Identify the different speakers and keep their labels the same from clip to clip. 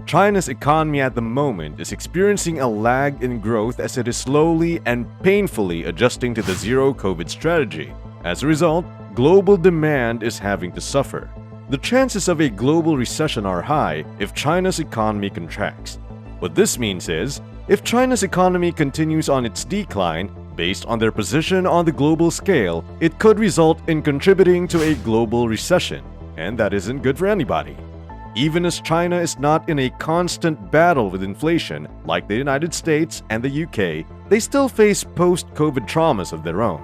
Speaker 1: China's economy at the moment is experiencing a lag in growth as it is slowly and painfully adjusting to the zero-COVID strategy. As a result, global demand is having to suffer. The chances of a global recession are high if China's economy contracts. What this means is, if China's economy continues on its decline, based on their position on the global scale, it could result in contributing to a global recession, and that isn't good for anybody. Even as China is not in a constant battle with inflation like the United States and the UK, they still face post-COVID traumas of their own.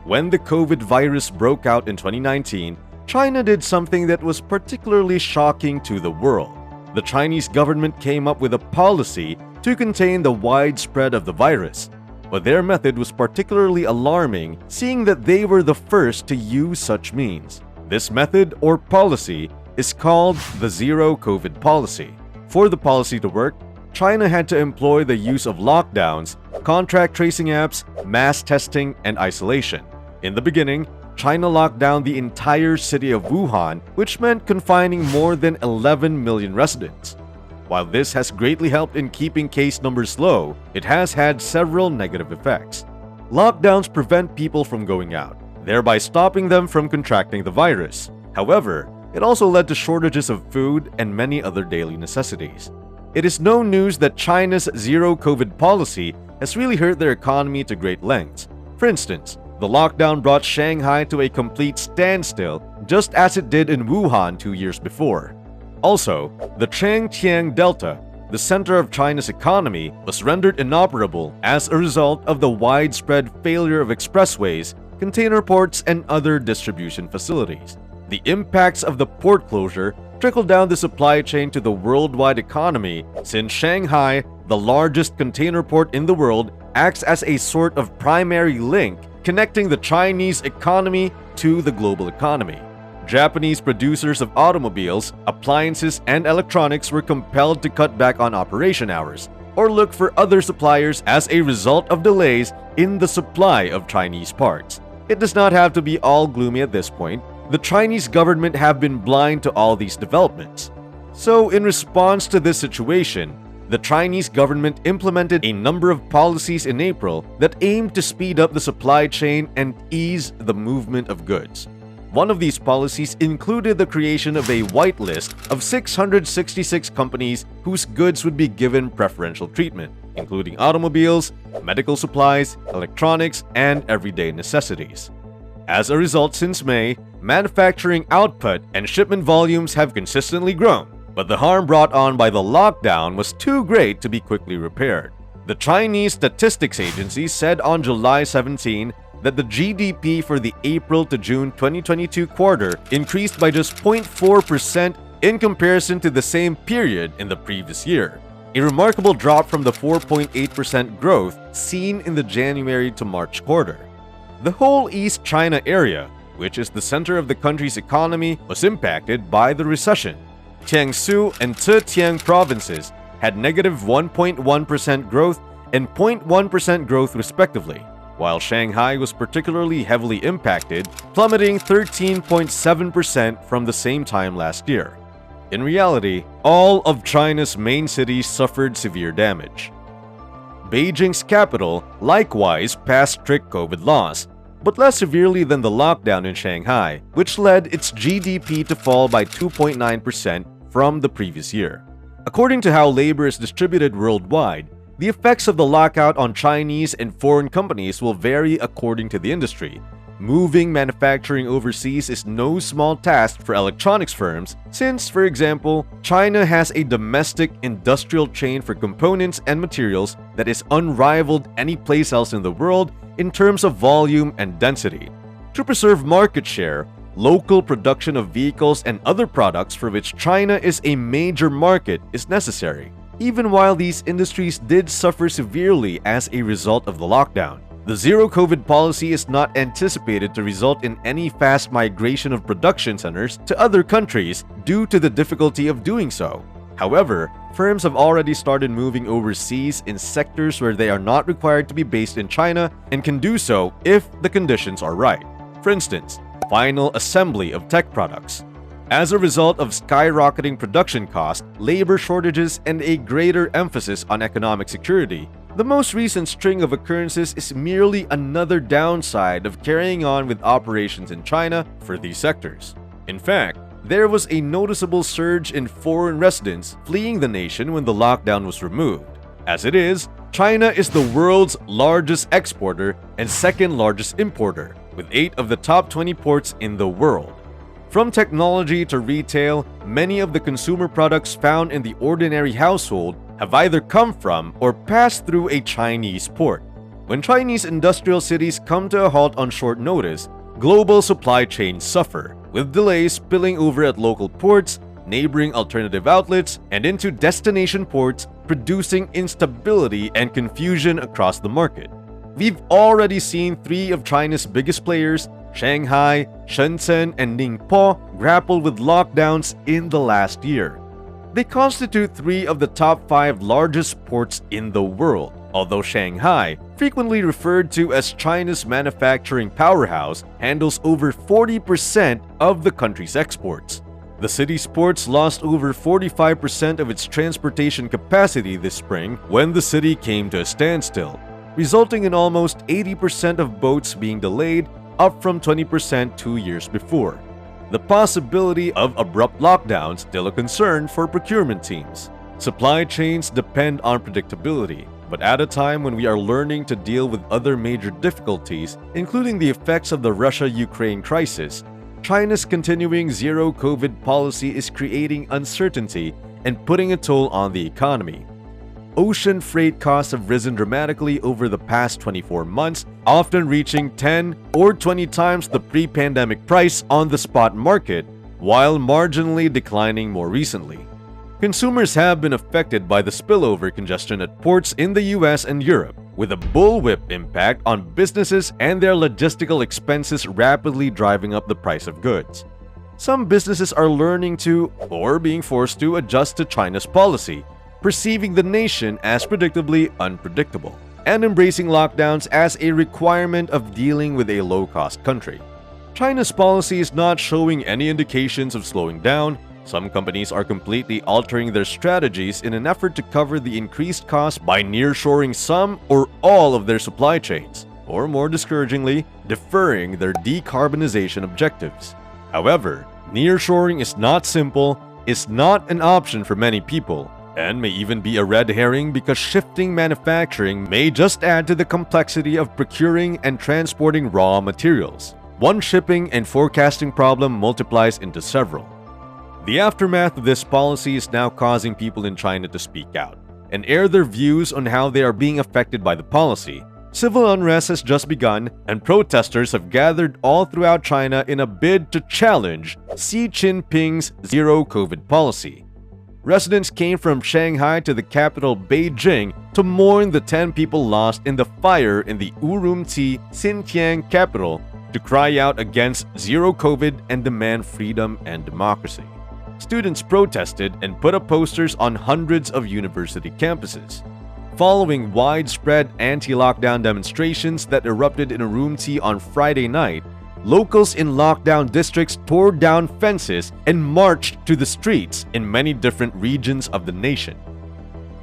Speaker 1: When the COVID virus broke out in 2019, China did something that was particularly shocking to the world. The Chinese government came up with a policy to contain the widespread of the virus, but their method was particularly alarming, seeing that they were the first to use such means. This method or policy is called the zero-COVID policy. For the policy to work, China had to employ the use of lockdowns, contact tracing apps, mass testing, and isolation. In the beginning, China locked down the entire city of Wuhan, which meant confining more than 11 million residents. While this has greatly helped in keeping case numbers low, it has had several negative effects. Lockdowns prevent people from going out, thereby stopping them from contracting the virus. However, it also led to shortages of food and many other daily necessities. It is no news that China's zero-COVID policy has really hurt their economy to great lengths. For instance, the lockdown brought Shanghai to a complete standstill, just as it did in Wuhan 2 years before. Also, the Changjiang Delta, the center of China's economy, was rendered inoperable as a result of the widespread failure of expressways, container ports, and other distribution facilities. The impacts of the port closure trickled down the supply chain to the worldwide economy, since Shanghai, the largest container port in the world, acts as a sort of primary link connecting the Chinese economy to the global economy. Japanese producers of automobiles, appliances, and electronics were compelled to cut back on operation hours or look for other suppliers as a result of delays in the supply of Chinese parts. It does not have to be all gloomy at this point. The Chinese government have been blind to all these developments. So, in response to this situation, the Chinese government implemented a number of policies in April that aimed to speed up the supply chain and ease the movement of goods. One of these policies included the creation of a whitelist of 666 companies whose goods would be given preferential treatment, including automobiles, medical supplies, electronics, and everyday necessities. As a result, since May, manufacturing output and shipment volumes have consistently grown, but the harm brought on by the lockdown was too great to be quickly repaired. The Chinese Statistics Agency said on July 17 that the GDP for the April to June 2022 quarter increased by just 0.4% in comparison to the same period in the previous year, a remarkable drop from the 4.8% growth seen in the January to March quarter. The whole East China area, which is the center of the country's economy, was impacted by the recession. Jiangsu and Zhejiang provinces had negative 1.1% growth and 0.1% growth respectively, while Shanghai was particularly heavily impacted, plummeting 13.7% from the same time last year. In reality, all of China's main cities suffered severe damage. Beijing's capital likewise passed strict COVID laws, but less severely than the lockdown in Shanghai, which led its GDP to fall by 2.9% from the previous year. According to how labor is distributed worldwide, the effects of the lockout on Chinese and foreign companies will vary according to the industry. Moving manufacturing overseas is no small task for electronics firms since, for example, China has a domestic industrial chain for components and materials that is unrivaled any place else in the world in terms of volume and density. To preserve market share, local production of vehicles and other products for which China is a major market is necessary, even while these industries did suffer severely as a result of the lockdown. The zero-COVID policy is not anticipated to result in any fast migration of production centers to other countries due to the difficulty of doing so. However, firms have already started moving overseas in sectors where they are not required to be based in China and can do so if the conditions are right. For instance, final assembly of tech products. As a result of skyrocketing production costs, labor shortages, and a greater emphasis on economic security, the most recent string of occurrences is merely another downside of carrying on with operations in China for these sectors. In fact, there was a noticeable surge in foreign residents fleeing the nation when the lockdown was removed. As it is, China is the world's largest exporter and second largest importer, with 8 of the top 20 ports in the world. From technology to retail, many of the consumer products found in the ordinary household have either come from or passed through a Chinese port. When Chinese industrial cities come to a halt on short notice, global supply chains suffer, with delays spilling over at local ports, neighboring alternative outlets, and into destination ports, producing instability and confusion across the market. We've already seen 3 of China's biggest players, Shanghai, Shenzhen, and Ningbo, grapple with lockdowns in the last year. They constitute 3 of the top 5 largest ports in the world, although Shanghai, frequently referred to as China's manufacturing powerhouse, handles over 40% of the country's exports. The city's ports lost over 45% of its transportation capacity this spring when the city came to a standstill, resulting in almost 80% of boats being delayed, up from 20% 2 years before. The possibility of abrupt lockdowns still a concern for procurement teams. Supply chains depend on predictability, but at a time when we are learning to deal with other major difficulties, including the effects of the Russia-Ukraine crisis, China's continuing zero-COVID policy is creating uncertainty and putting a toll on the economy. Ocean freight costs have risen dramatically over the past 24 months, often reaching 10 or 20 times the pre-pandemic price on the spot market, while marginally declining more recently. Consumers have been affected by the spillover congestion at ports in the US and Europe, with a bullwhip impact on businesses and their logistical expenses rapidly driving up the price of goods. Some businesses are learning to, or being forced to, adjust to China's policy, perceiving the nation as predictably unpredictable, and embracing lockdowns as a requirement of dealing with a low-cost country. China's policy is not showing any indications of slowing down. Some companies are completely altering their strategies in an effort to cover the increased costs by nearshoring some or all of their supply chains, or more discouragingly, deferring their decarbonization objectives. However, nearshoring is not simple, is not an option for many people, and may even be a red herring because shifting manufacturing may just add to the complexity of procuring and transporting raw materials. One shipping and forecasting problem multiplies into several. The aftermath of this policy is now causing people in China to speak out and air their views on how they are being affected by the policy. Civil unrest has just begun, and protesters have gathered all throughout China in a bid to challenge Xi Jinping's zero-COVID policy. Residents came from Shanghai to the capital Beijing to mourn the 10 people lost in the fire in the Urumqi, Xinjiang capital, to cry out against zero COVID and demand freedom and democracy. Students protested and put up posters on hundreds of university campuses. Following widespread anti-lockdown demonstrations that erupted in Urumqi on Friday night, locals in lockdown districts tore down fences and marched to the streets in many different regions of the nation.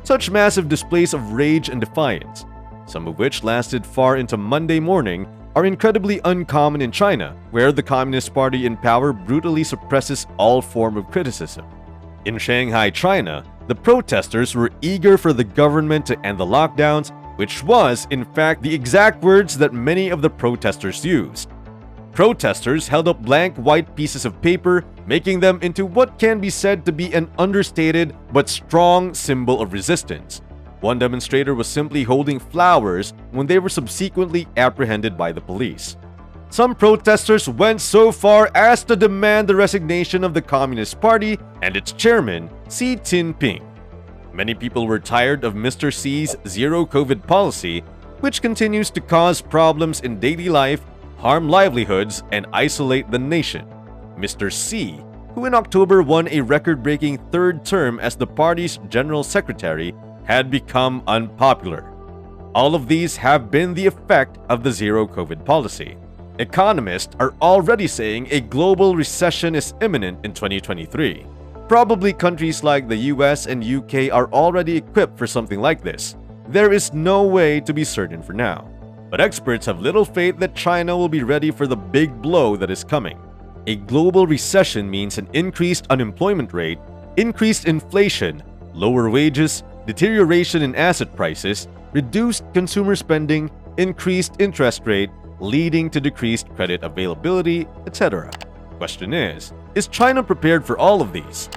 Speaker 1: Such massive displays of rage and defiance, some of which lasted far into Monday morning, are incredibly uncommon in China, where the Communist Party in power brutally suppresses all form of criticism. In Shanghai, China, the protesters were eager for the government to end the lockdowns, which was, in fact, the exact words that many of the protesters used. Protesters held up blank white pieces of paper, making them into what can be said to be an understated but strong symbol of resistance. One demonstrator was simply holding flowers when they were subsequently apprehended by the police. Some protesters went so far as to demand the resignation of the Communist Party and its chairman, Xi Jinping. Many people were tired of Mr. Xi's zero-COVID policy, which continues to cause problems in daily life, harm livelihoods, and isolate the nation. Mr. Xi, who in October won a record-breaking third term as the party's general secretary, had become unpopular. All of these have been the effect of the zero-COVID policy. Economists are already saying a global recession is imminent in 2023. Probably countries like the US and UK are already equipped for something like this. There is no way to be certain for now. But experts have little faith that China will be ready for the big blow that is coming. A global recession means an increased unemployment rate, increased inflation, lower wages, deterioration in asset prices, reduced consumer spending, increased interest rate, leading to decreased credit availability, etc. Question is China prepared for all of these?